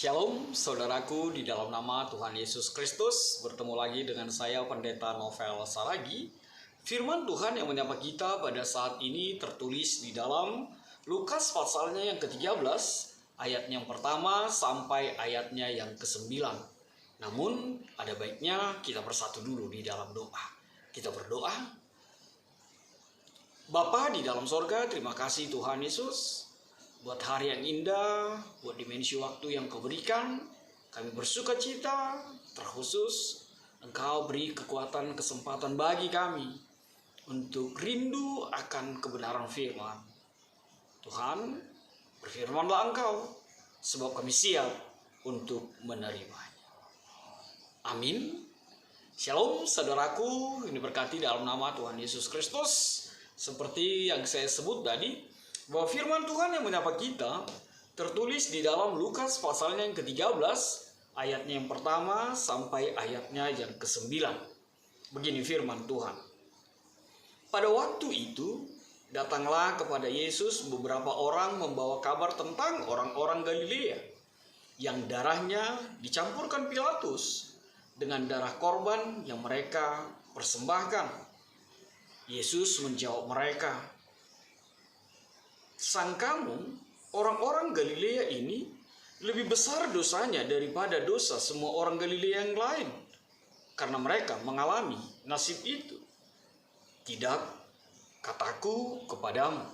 Shalom saudaraku di dalam nama Tuhan Yesus Kristus. Bertemu lagi dengan saya Pendeta Novel Saragi. Firman Tuhan yang menyapa kita pada saat ini tertulis di dalam Lukas pasalnya yang ke-13 ayat yang pertama sampai ayatnya yang ke-9. Namun ada baiknya kita bersatu dulu di dalam doa. Kita berdoa. Bapa di dalam sorga, terima kasih Tuhan Yesus buat hari yang indah, buat dimensi waktu yang Kau berikan. Kami bersuka cita, terkhusus Engkau beri kekuatan kesempatan bagi kami untuk rindu akan kebenaran firman. Tuhan, berfirmanlah Engkau, sebab kami siap untuk menerimanya. Amin. Shalom saudaraku, ini berkati dalam nama Tuhan Yesus Kristus. Seperti yang saya sebut tadi, bahwa firman Tuhan yang menyapa kita tertulis di dalam Lukas pasalnya yang ke-13 ayatnya yang pertama sampai ayatnya yang ke-9. Begini firman Tuhan. Pada waktu itu datanglah kepada Yesus beberapa orang membawa kabar tentang orang-orang Galilea yang darahnya dicampurkan Pilatus dengan darah korban yang mereka persembahkan. Yesus menjawab mereka, "Sangkamu orang-orang Galilea ini lebih besar dosanya daripada dosa semua orang Galilea yang lain, karena mereka mengalami nasib itu? Tidak, kataku kepadamu.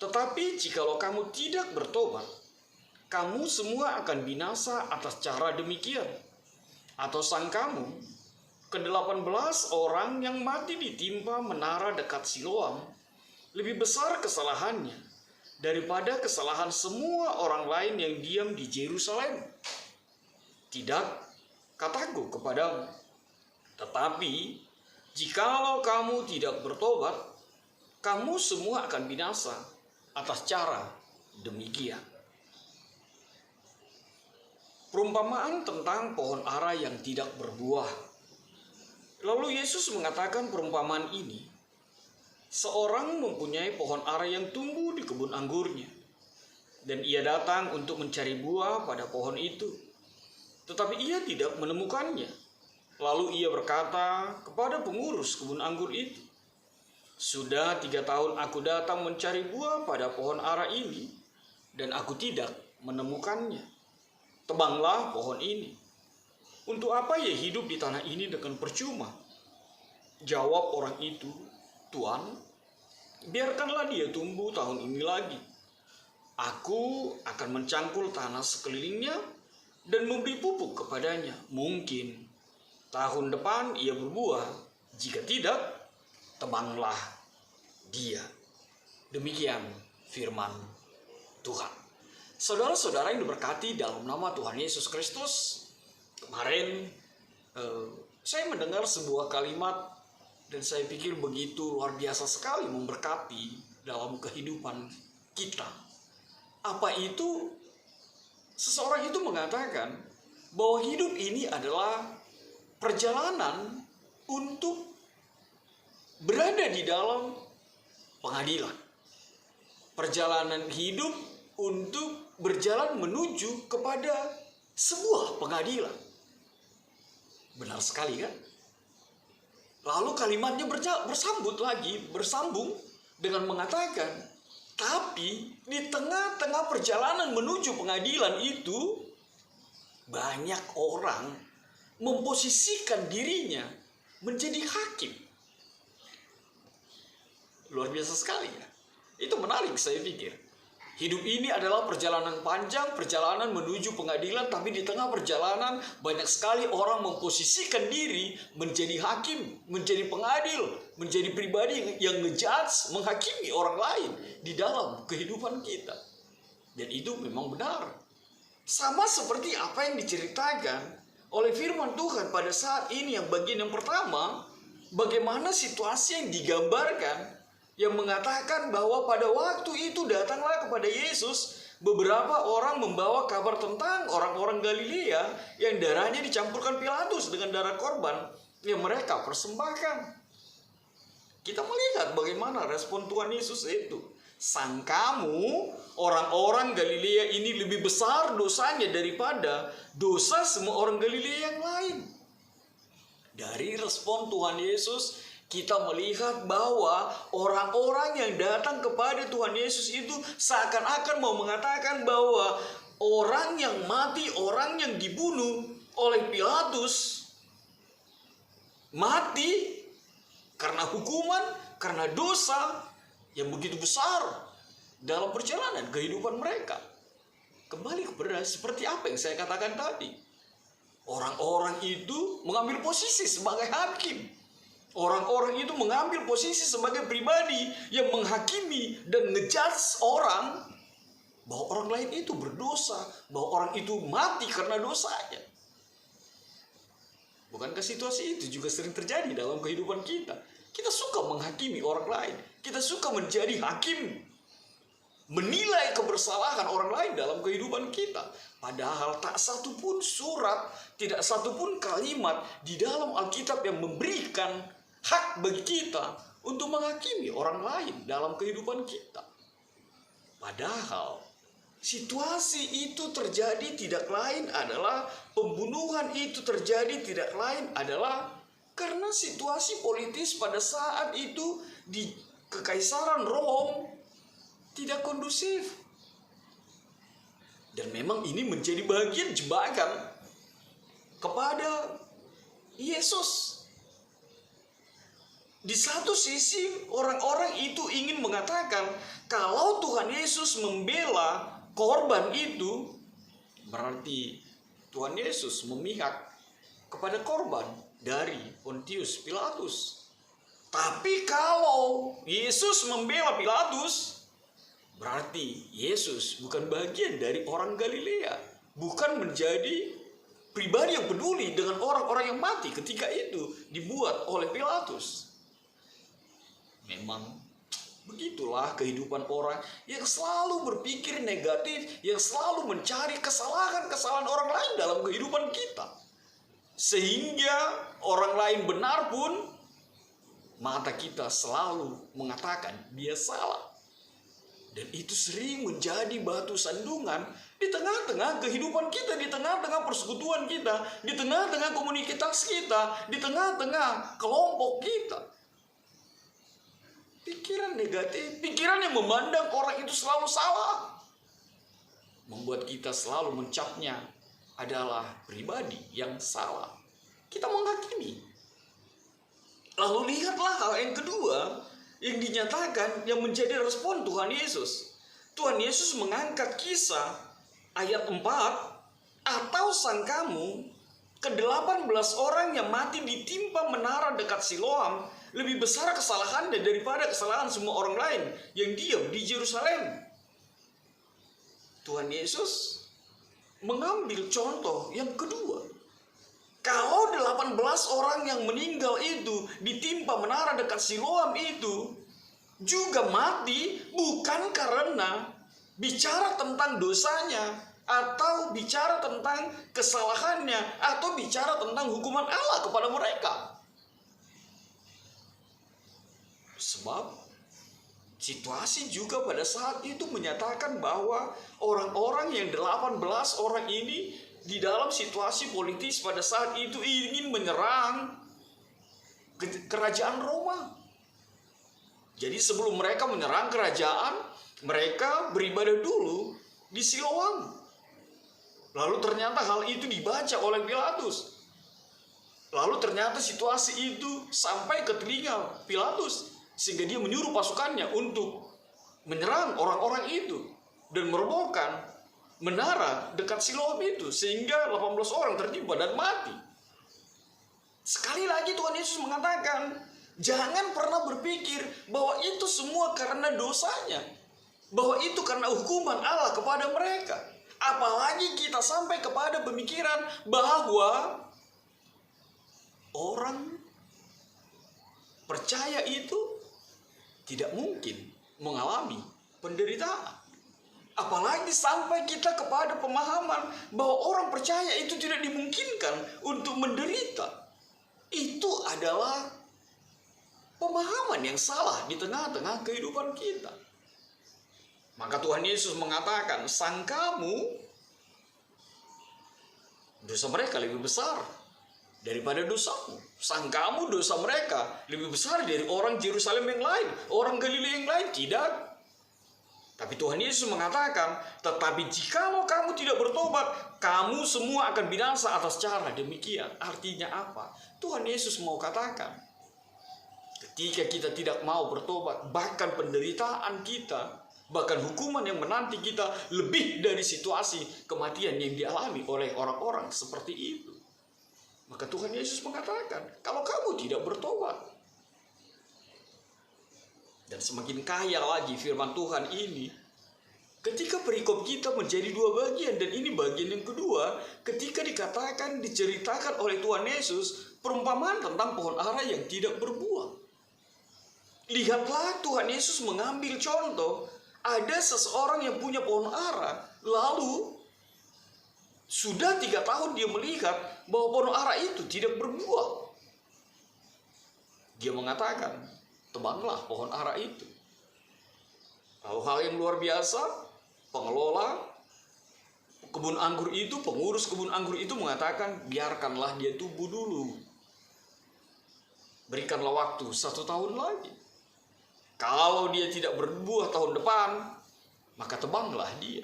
Tetapi jikalau kamu tidak bertobat, kamu semua akan binasa atas cara demikian. Atau sangkamu ke-18 orang yang mati ditimpa menara dekat Siloam lebih besar kesalahannya daripada kesalahan semua orang lain yang diam di Yerusalem? Tidak, kataku kepadamu. Tetapi jikalau kamu tidak bertobat, kamu semua akan binasa atas cara demikian." Perumpamaan tentang pohon ara yang tidak berbuah. Lalu Yesus mengatakan perumpamaan ini. Seorang mempunyai pohon ara yang tumbuh di kebun anggurnya, dan ia datang untuk mencari buah pada pohon itu. Tetapi ia tidak menemukannya. Lalu ia berkata kepada pengurus kebun anggur itu, "Sudah 3 tahun aku datang mencari buah pada pohon ara ini, dan aku tidak menemukannya. Tebanglah pohon ini. Untuk apa ia hidup di tanah ini dengan percuma?" Jawab orang itu, "Tuan, biarkanlah dia tumbuh tahun ini lagi. Aku akan mencangkul tanah sekelilingnya dan memberi pupuk kepadanya. Mungkin tahun depan ia berbuah. Jika tidak, tebanglah dia." Demikian firman Tuhan. Saudara-saudara yang diberkati dalam nama Tuhan Yesus Kristus, kemarin saya mendengar sebuah kalimat dan saya pikir begitu luar biasa sekali memberkati dalam kehidupan kita. Apa itu? Seseorang itu mengatakan bahwa hidup ini adalah perjalanan untuk berada di dalam pengadilan. Perjalanan hidup untuk berjalan menuju kepada sebuah pengadilan. Benar sekali kan? Lalu kalimatnya bersambung dengan mengatakan, tapi di tengah-tengah perjalanan menuju pengadilan itu, banyak orang memposisikan dirinya menjadi hakim. Luar biasa sekali ya. Itu menarik saya pikir. Hidup ini adalah perjalanan panjang, perjalanan menuju pengadilan, tapi di tengah perjalanan banyak sekali orang memposisikan diri menjadi hakim, menjadi pengadil, menjadi pribadi yang ngejudge, menghakimi orang lain di dalam kehidupan kita. Dan itu memang benar. Sama seperti apa yang diceritakan oleh firman Tuhan pada saat ini yang bagian yang pertama, bagaimana situasi yang digambarkan yang mengatakan bahwa pada waktu itu datanglah kepada Yesus beberapa orang membawa kabar tentang orang-orang Galilea yang darahnya dicampurkan Pilatus dengan darah korban yang mereka persembahkan. Kita melihat bagaimana respon Tuhan Yesus itu. Sangkamu orang-orang Galilea ini lebih besar dosanya daripada dosa semua orang Galilea yang lain. Dari respon Tuhan Yesus, kita melihat bahwa orang-orang yang datang kepada Tuhan Yesus itu seakan-akan mau mengatakan bahwa orang yang mati, orang yang dibunuh oleh Pilatus, mati karena hukuman, karena dosa yang begitu besar dalam perjalanan kehidupan mereka. Kembali kepada seperti apa yang saya katakan tadi. Orang-orang itu mengambil posisi sebagai hakim. Orang-orang itu mengambil posisi sebagai pribadi yang menghakimi dan ngejudge orang bahwa orang lain itu berdosa, bahwa orang itu mati karena dosanya. Bukankah situasi itu juga sering terjadi dalam kehidupan kita? Kita suka menghakimi orang lain. Kita suka menjadi hakim. Menilai kebersalahan orang lain dalam kehidupan kita. Padahal tak satu pun surat, tidak satu pun kalimat di dalam Alkitab yang memberikan hak bagi kita untuk menghakimi orang lain dalam kehidupan kita. Padahal situasi itu terjadi tidak lain adalah, pembunuhan itu terjadi tidak lain adalah karena situasi politis pada saat itu di Kekaisaran Rom tidak kondusif. Dan memang ini menjadi bagian jebakan kepada Yesus. Di satu sisi orang-orang itu ingin mengatakan kalau Tuhan Yesus membela korban itu, berarti Tuhan Yesus memihak kepada korban dari Pontius Pilatus. Tapi kalau Yesus membela Pilatus, berarti Yesus bukan bagian dari orang Galilea, bukan menjadi pribadi yang peduli dengan orang-orang yang mati ketika itu dibuat oleh Pilatus. Memang begitulah kehidupan orang yang selalu berpikir negatif, yang selalu mencari kesalahan-kesalahan orang lain dalam kehidupan kita. Sehingga orang lain benar pun mata kita selalu mengatakan dia salah. Dan itu sering menjadi batu sandungan di tengah-tengah kehidupan kita, di tengah-tengah persekutuan kita, di tengah-tengah komunitas kita, di tengah-tengah kelompok kita. Pikiran negatif, pikiran yang memandang orang itu selalu salah, membuat kita selalu mencapnya adalah pribadi yang salah. Kita menghakimi. Lalu lihatlah hal yang kedua yang dinyatakan yang menjadi respon Tuhan Yesus. Tuhan Yesus mengangkat kisah ayat 4, atau sangkamu ke-18 orang yang mati ditimpa menara dekat Siloam lebih besar kesalahannya daripada kesalahan semua orang lain yang diam di Yerusalem. Tuhan Yesus mengambil contoh yang kedua. Kalau 18 orang yang meninggal itu ditimpa menara dekat Siloam itu juga mati bukan karena bicara tentang dosanya atau bicara tentang kesalahannya atau bicara tentang hukuman Allah kepada mereka. Sebab situasi juga pada saat itu menyatakan bahwa orang-orang yang 18 orang ini di dalam situasi politis pada saat itu ingin menyerang kerajaan Roma. Jadi sebelum mereka menyerang kerajaan, mereka beribadah dulu di Siloam. Lalu ternyata hal itu dibaca oleh Pilatus. Lalu ternyata situasi itu sampai ke telinga Pilatus, sehingga dia menyuruh pasukannya untuk menyerang orang-orang itu dan merobohkan menara dekat Siloam itu, sehingga 18 orang tertimpa dan mati. Sekali lagi Tuhan Yesus mengatakan, jangan pernah berpikir bahwa itu semua karena dosanya, bahwa itu karena hukuman Allah kepada mereka. Apalagi kita sampai kepada pemikiran bahwa orang percaya itu tidak mungkin mengalami penderitaan. Apalagi sampai kita kepada pemahaman bahwa orang percaya itu tidak dimungkinkan untuk menderita. Itu adalah pemahaman yang salah di tengah-tengah kehidupan kita. Maka Tuhan Yesus mengatakan, sangkamu dosa mereka lebih besar daripada dosamu. Sangkamu dosa mereka lebih besar dari orang Yerusalem yang lain, orang Galilea yang lain. Tidak. Tapi Tuhan Yesus mengatakan, tetapi jikalau kamu tidak bertobat, kamu semua akan binasa atas cara demikian. Artinya apa? Tuhan Yesus mau katakan, ketika kita tidak mau bertobat, bahkan penderitaan kita, bahkan hukuman yang menanti kita lebih dari situasi kematian yang dialami oleh orang-orang seperti itu. Maka Tuhan Yesus mengatakan, kalau kamu tidak bertobat. Dan semakin kaya lagi firman Tuhan ini, ketika perikop kita menjadi dua bagian, dan ini bagian yang kedua, ketika diceritakan oleh Tuhan Yesus perumpamaan tentang pohon ara yang tidak berbuah. Lihatlah, Tuhan Yesus mengambil contoh, ada seseorang yang punya pohon ara, lalu sudah 3 tahun dia melihat bahwa pohon ara itu tidak berbuah. Dia mengatakan, tebanglah pohon ara itu. Lalu hal yang luar biasa, pengelola kebun anggur itu, pengurus kebun anggur itu mengatakan, biarkanlah dia tumbuh dulu. Berikanlah waktu 1 tahun lagi. Kalau dia tidak berbuah tahun depan, maka tebanglah dia.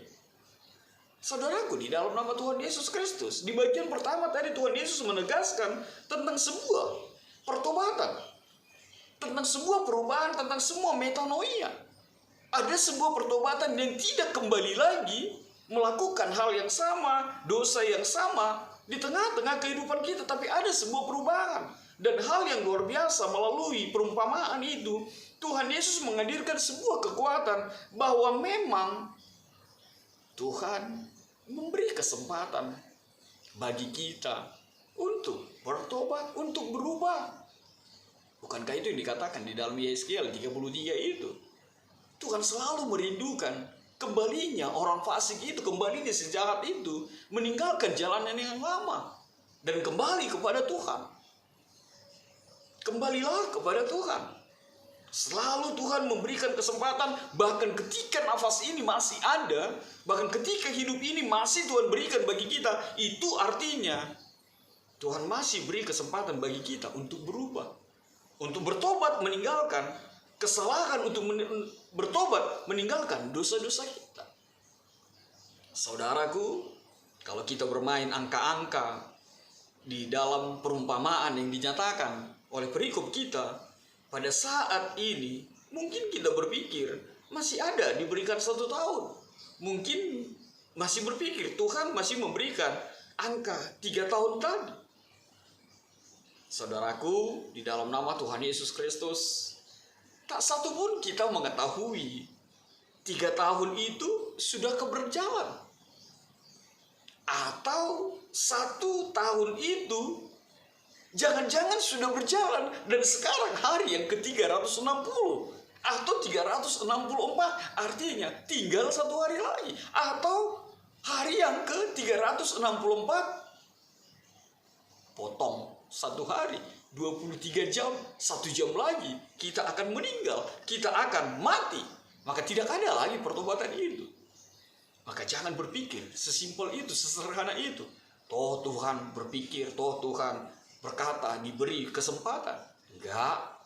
Saudaraku, di dalam nama Tuhan Yesus Kristus, di bagian pertama tadi Tuhan Yesus menegaskan tentang sebuah pertobatan, tentang sebuah perubahan, tentang semua metanoia. Ada sebuah pertobatan yang tidak kembali lagi melakukan hal yang sama, dosa yang sama di tengah-tengah kehidupan kita, tapi ada sebuah perubahan. Dan hal yang luar biasa, melalui perumpamaan itu, Tuhan Yesus menghadirkan sebuah kekuatan bahwa memang Tuhan memberi kesempatan bagi kita untuk bertobat, untuk berubah. Bukankah itu yang dikatakan di dalam Yeskiel 33 itu? Tuhan selalu merindukan kembalinya orang fasik itu, kembalinya si jahat itu, meninggalkan jalanan yang lama dan kembali kepada Tuhan. Kembalilah kepada Tuhan. Selalu Tuhan memberikan kesempatan, bahkan ketika nafas ini masih ada, bahkan ketika hidup ini masih Tuhan berikan bagi kita, itu artinya Tuhan masih beri kesempatan bagi kita untuk berubah, untuk bertobat, meninggalkan kesalahan, untuk bertobat, meninggalkan dosa-dosa kita. Saudaraku, kalau kita bermain angka-angka di dalam perumpamaan yang dinyatakan oleh perikop kita, pada saat ini mungkin kita berpikir masih ada diberikan 1 tahun. Mungkin masih berpikir Tuhan masih memberikan angka 3 tahun tadi. Saudaraku, di dalam nama Tuhan Yesus Kristus, tak satu pun kita mengetahui 3 tahun itu sudah berjalan, atau 1 tahun itu jangan-jangan sudah berjalan dan sekarang hari yang ke-360 atau 364, artinya tinggal 1 hari lagi, atau hari yang ke-364 potong 1 hari, 23 jam, 1 jam lagi kita akan meninggal, kita akan mati. Maka tidak ada lagi pertobatan itu. Maka jangan berpikir sesimpel itu, sesederhana itu. Toh Tuhan berpikir, toh Tuhan berkata, diberi kesempatan. Enggak.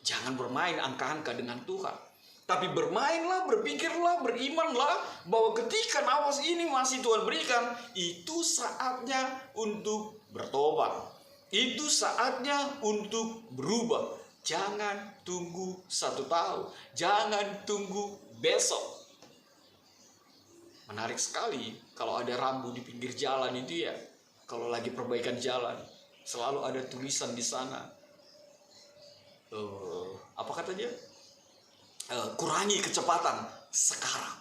Jangan bermain angka-angka dengan Tuhan. Tapi bermainlah, berpikirlah, berimanlah bahwa ketika nafas ini masih Tuhan berikan, itu saatnya untuk bertobat. Itu saatnya untuk berubah. Jangan tunggu 1 tahun. Jangan tunggu besok. Menarik sekali kalau ada rambu di pinggir jalan itu ya. Kalau lagi perbaikan jalan, selalu ada tulisan di sana. Apa katanya? Kurangi kecepatan sekarang.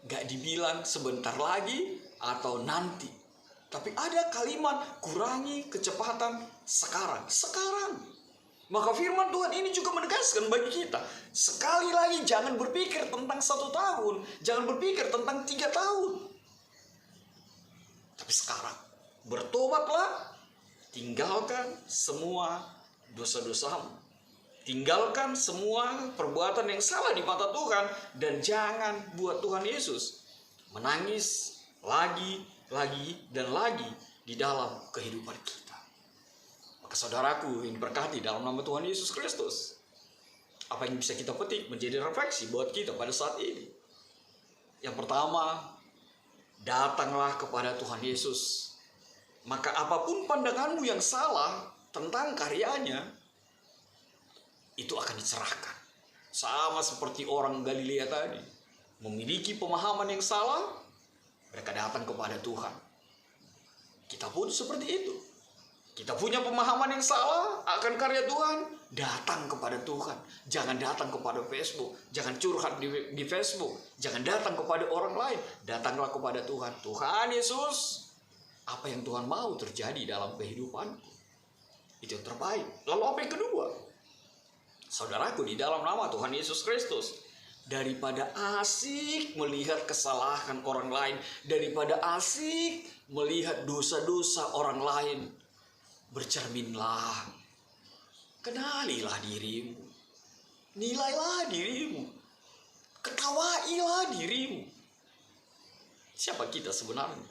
Gak dibilang sebentar lagi atau nanti. Tapi ada kalimat kurangi kecepatan sekarang. Sekarang. Maka firman Tuhan ini juga menegaskan bagi kita. Sekali lagi jangan berpikir tentang 1 tahun. Jangan berpikir tentang 3 tahun. Tapi sekarang. Bertobatlah. Tinggalkan semua dosa-dosamu. Tinggalkan semua perbuatan yang salah di mata Tuhan dan jangan buat Tuhan Yesus menangis lagi, dan lagi di dalam kehidupan kita. Maka saudaraku yang diberkati dalam nama Tuhan Yesus Kristus, apa yang bisa kita petik menjadi refleksi buat kita pada saat ini? Yang pertama, datanglah kepada Tuhan Yesus. Maka apapun pandanganmu yang salah tentang karyanya, itu akan dicerahkan. Sama seperti orang Galilea tadi, memiliki pemahaman yang salah, mereka datang kepada Tuhan. Kita pun seperti itu. Kita punya pemahaman yang salah akan karya Tuhan, datang kepada Tuhan. Jangan datang kepada Facebook, jangan curhat di Facebook, jangan datang kepada orang lain, datanglah kepada Tuhan. Tuhan Yesus, apa yang Tuhan mau terjadi dalam kehidupanku, itu yang terbaik. Lalu apa yang kedua? Saudaraku, di dalam nama Tuhan Yesus Kristus, daripada asik melihat kesalahan orang lain, daripada asik melihat dosa-dosa orang lain, bercerminlah, kenalilah dirimu, nilailah dirimu, ketawailah dirimu. Siapa kita sebenarnya?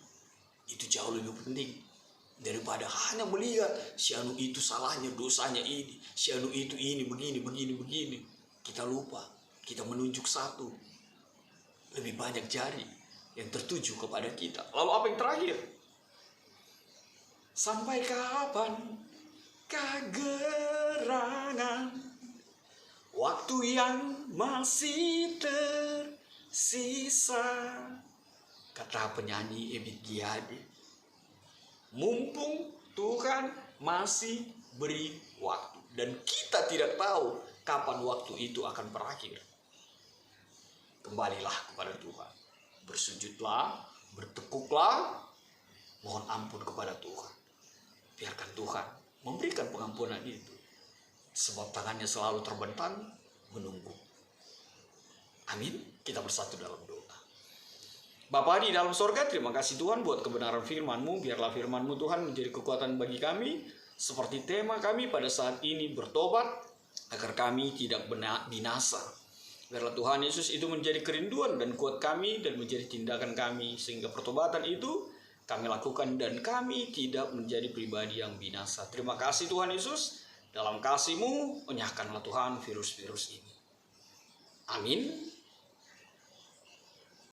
Itu jauh lebih penting daripada hanya melihat si anu itu salahnya, dosanya ini, si anu itu ini, begini. Kita lupa, kita menunjuk satu, lebih banyak jari yang tertuju kepada kita. Lalu apa yang terakhir? Sampai kapan kegerangan waktu yang masih tersisa, kata penyanyi Ebit Giade. Mumpung Tuhan masih beri waktu dan kita tidak tahu kapan waktu itu akan berakhir, kembalilah kepada Tuhan. Bersujudlah, bertekuklah, mohon ampun kepada Tuhan. Biarkan Tuhan memberikan pengampunan itu, sebab tangannya selalu terbentang menunggu. Amin. Kita bersatu dalam doa. Bapa di dalam sorga, terima kasih Tuhan buat kebenaran firman-Mu. Biarlah firman-Mu Tuhan menjadi kekuatan bagi kami. Seperti tema kami pada saat ini, bertobat agar kami tidak binasa. Biarlah Tuhan Yesus itu menjadi kerinduan dan kuat kami dan menjadi tindakan kami. Sehingga pertobatan itu kami lakukan dan kami tidak menjadi pribadi yang binasa. Terima kasih Tuhan Yesus. Dalam kasih-Mu, enyahkanlah Tuhan virus-virus ini. Amin.